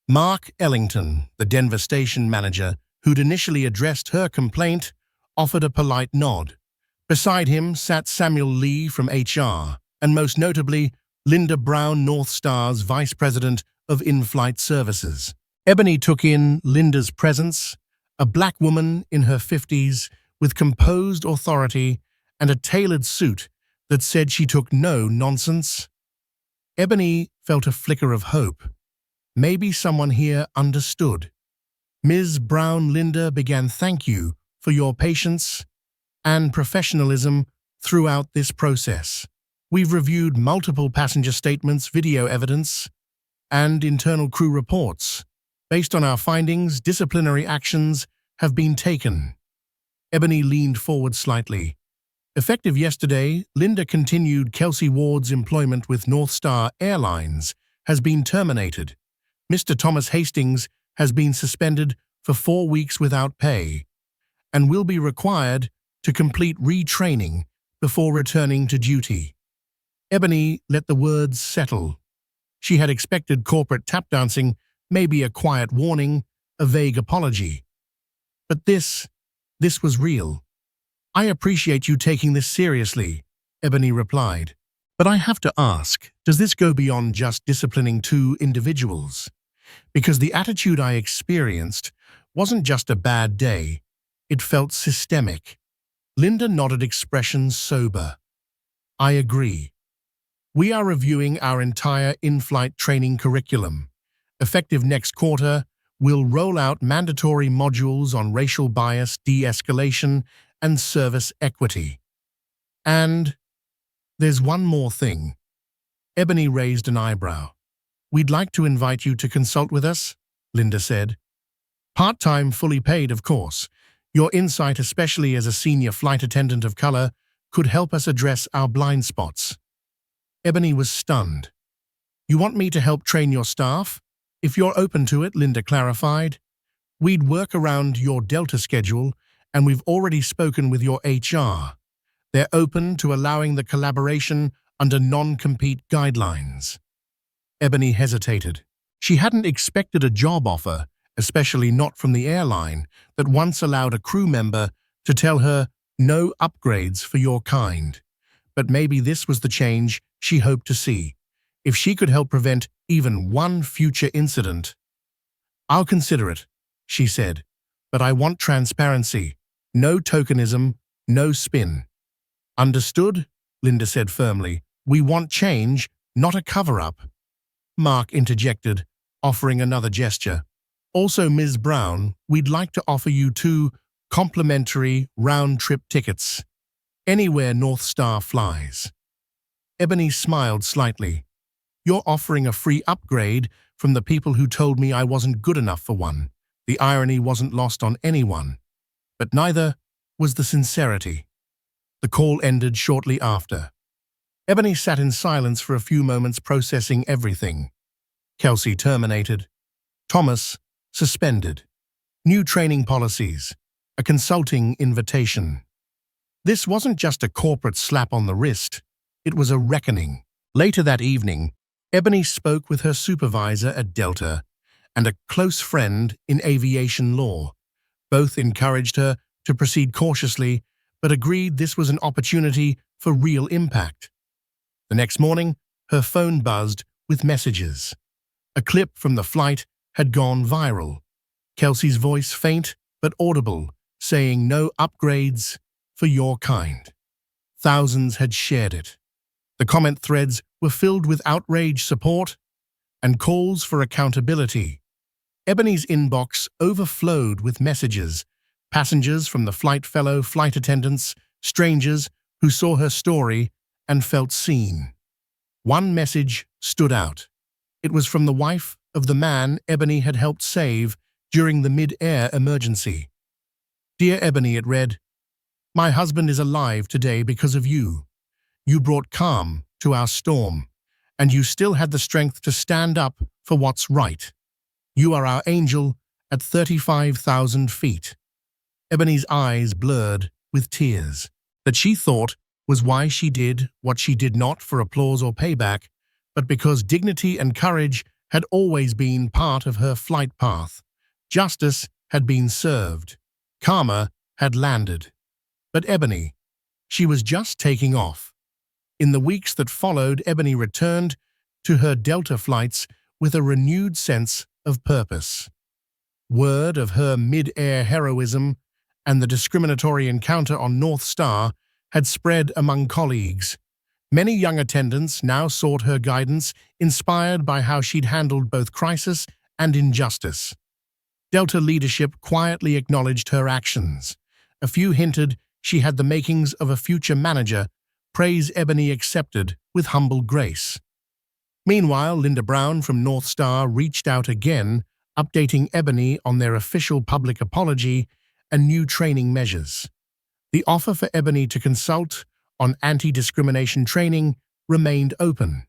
Mark Ellington, the Denver station manager, who'd initially addressed her complaint, offered a polite nod. Beside him sat Samuel Lee from HR, and most notably, Linda Brown, North Star's Vice President of In-Flight Services. Ebony took in Linda's presence, a black woman in her 50s with composed authority and a tailored suit that said she took no nonsense. Ebony felt a flicker of hope. Maybe someone here understood. Ms. Brown, Linda began, thank you for your patience and professionalism throughout this process. We've reviewed multiple passenger statements, video evidence, and internal crew reports. Based on our findings, disciplinary actions have been taken. Ebony leaned forward slightly. Effective yesterday, Linda continued. Kelsey Ward's employment with North Star Airlines has been terminated. Mr. Thomas Hastings has been suspended for 4 weeks without pay and will be required to complete retraining before returning to duty. Ebony let the words settle. She had expected corporate tap dancing, maybe a quiet warning, a vague apology. But this was real. I appreciate you taking this seriously, Ebony replied. But I have to ask, does this go beyond just disciplining 2 individuals? Because the attitude I experienced wasn't just a bad day, it felt systemic. Linda nodded, expression sober. I agree. We are reviewing our entire in-flight training curriculum. Effective next quarter, we'll roll out mandatory modules on racial bias, de-escalation, and service equity. And there's one more thing. Ebony raised an eyebrow. We'd like to invite you to consult with us, Linda said. Part-time, fully paid, of course. Your insight, especially as a senior flight attendant of color, could help us address our blind spots. Ebony was stunned. You want me to help train your staff? If you're open to it, Linda clarified. We'd work around your Delta schedule, and we've already spoken with your HR. They're open to allowing the collaboration under non-compete guidelines. Ebony hesitated. She hadn't expected a job offer, especially not from the airline, that once allowed a crew member to tell her no upgrades for your kind. But maybe this was the change she hoped to see. If she could help prevent even one future incident. I'll consider it, she said, but I want transparency. No tokenism, no spin. Understood? Linda said firmly. We want change, not a cover-up. Mark interjected, offering another gesture. Also, Ms. Brown, we'd like to offer you 2 complimentary round-trip tickets. Anywhere North Star flies. Ebony smiled slightly. You're offering a free upgrade from the people who told me I wasn't good enough for one. The irony wasn't lost on anyone. But neither was the sincerity. The call ended shortly after. Ebony sat in silence for a few moments, processing everything. Kelsey terminated. Thomas suspended. New training policies. A consulting invitation. This wasn't just a corporate slap on the wrist. It was a reckoning. Later that evening, Ebony spoke with her supervisor at Delta and a close friend in aviation law. Both encouraged her to proceed cautiously, but agreed this was an opportunity for real impact. The next morning, her phone buzzed with messages. A clip from the flight had gone viral. Kelsey's voice, faint but audible, saying no upgrades for your kind. Thousands had shared it. The comment threads were filled with outrage, support, and calls for accountability. Ebony's inbox overflowed with messages, passengers from the flight, fellow flight attendants, strangers who saw her story and felt seen. One message stood out. It was from the wife of the man Ebony had helped save during the mid-air emergency. Dear Ebony, it read, My husband is alive today because of you. You brought calm to our storm, and you still had the strength to stand up for what's right. You are our angel at 35,000 feet. Ebony's eyes blurred with tears. That she thought was why she did what she did, not for applause or payback, but because dignity and courage had always been part of her flight path. Justice had been served. Karma had landed. But Ebony, she was just taking off. In the weeks that followed, Ebony returned to her Delta flights with a renewed sense of purpose. Word of her mid-air heroism and the discriminatory encounter on North Star had spread among colleagues. Many young attendants now sought her guidance, inspired by how she'd handled both crisis and injustice. Delta leadership quietly acknowledged her actions. A few hinted she had the makings of a future manager. Praise Ebony accepted with humble grace. Meanwhile, Linda Brown from North Star reached out again, updating Ebony on their official public apology and new training measures. The offer for Ebony to consult on anti-discrimination training remained open.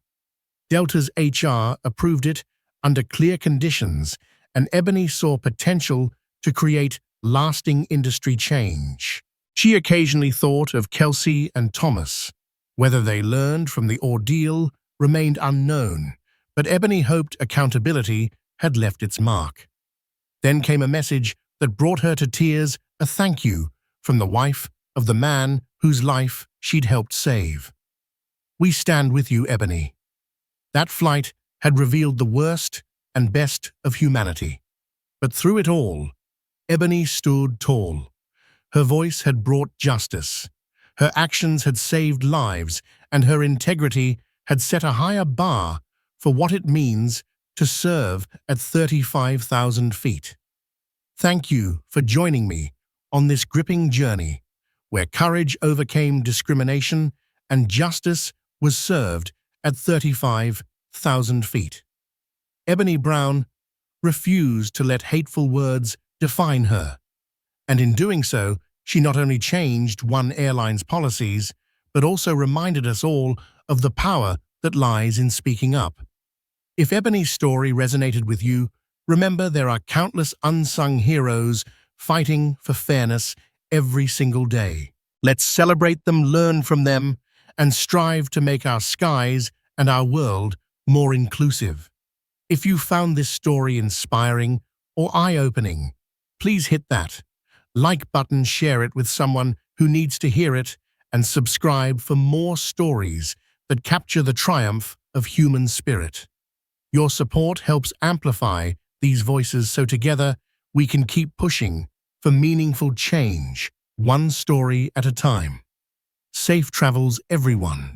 Delta's HR approved it under clear conditions, and Ebony saw potential to create lasting industry change. She occasionally thought of Kelsey and Thomas. Whether they learned from the ordeal remained unknown, but Ebony hoped accountability had left its mark. Then came a message that brought her to tears, a thank you from the wife of the man whose life she'd helped save. We stand with you, Ebony. That flight had revealed the worst and best of humanity. But through it all, Ebony stood tall. Her voice had brought justice. Her actions had saved lives, and her integrity had set a higher bar for what it means to serve at 35,000 feet. Thank you for joining me on this gripping journey. where courage overcame discrimination and justice was served at 35,000 feet. Ebony Brown refused to let hateful words define her, and in doing so, she not only changed one airline's policies, but also reminded us all of the power that lies in speaking up. If Ebony's story resonated with you, remember there are countless unsung heroes fighting for fairness every single day. Let's celebrate them, learn from them, and strive to make our skies and our world more inclusive. If you found this story inspiring or eye-opening, please hit that like button, share it with someone who needs to hear it, and subscribe for more stories that capture the triumph of human spirit. Your support helps amplify these voices so together we can keep pushing for meaningful change, one story at a time. Safe travels, everyone.